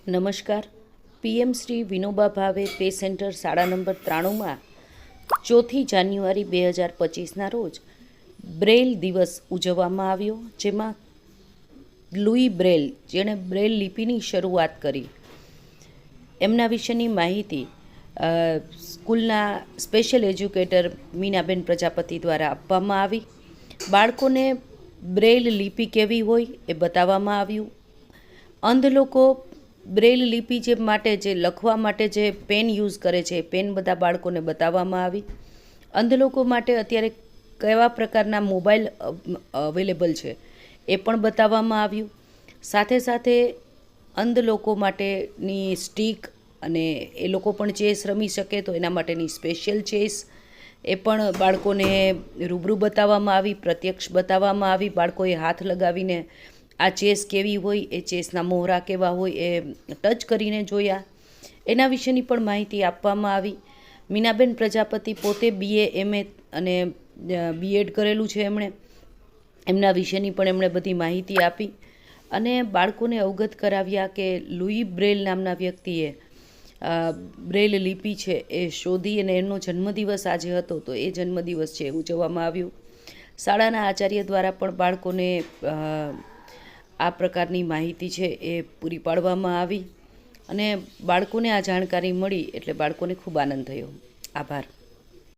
નમસ્કાર. પીએમ શ્રી વિનોબા ભાવે pay centre શાળા નંબર 93માં 4 જાન્યુઆરી 2025ના રોજ બ્રેલ દિવસ ઉજવવામાં આવ્યો, જેમાં લુઈ બ્રેલ, જેણે બ્રેલ લિપિની શરૂઆત કરી, એમના વિશેની માહિતી સ્કૂલના સ્પેશિયલ એજ્યુકેટર મીનાબેન પ્રજાપતિ દ્વારા આપવામાં આવી. બાળકોને બ્રેલ લિપિ કેવી હોય એ બતાવવામાં આવ્યું. અંધ લોકો બ્રેલ લિપિ જે લખવા માટે જે પેન યુઝ કરે છે, એ પેન બધા બાળકોને બતાવવામાં આવી. અંધ લોકો માટે અત્યારે કેવા પ્રકારના મોબાઈલ અવેલેબલ છે એ પણ બતાવવામાં આવ્યું. સાથે સાથે અંધ લોકો માટેની સ્ટીક, અને એ લોકો પણ ચેસ રમી શકે તો એના માટેની સ્પેશિયલ ચેસ એ પણ બાળકોને રૂબરૂ બતાવવામાં આવી, પ્રત્યક્ષ બતાવવામાં આવી. બાળકોએ હાથ લગાવીને આ ચેસ કેવી હોય, એ ચેસના મોહરા કેવા હોય એ ટચ કરીને જોયા. એના વિશેની પણ માહિતી આપવામાં આવી. મીનાબેન પ્રજાપતિ પોતે BA, MA અને B.Ed કરેલું છે એમના વિશેની પણ એમણે બધી માહિતી આપી અને બાળકોને અવગત કરાવ્યા કે લુઈ બ્રેલ નામના વ્યક્તિએ બ્રેલ લિપિ છે એ શોધી, અને એમનો જન્મદિવસ આજે હતો, તો એ જન્મદિવસ છે ઉજવવામાં આવ્યું. શાળાના આચાર્ય દ્વારા પણ બાળકોને આ પ્રકારની માહિતી છે એ પૂરી પાડવામાં આવી અને બાળકોને આ જાણકારી મળી એટલે બાળકોને ખૂબ આનંદ થયો. આભાર.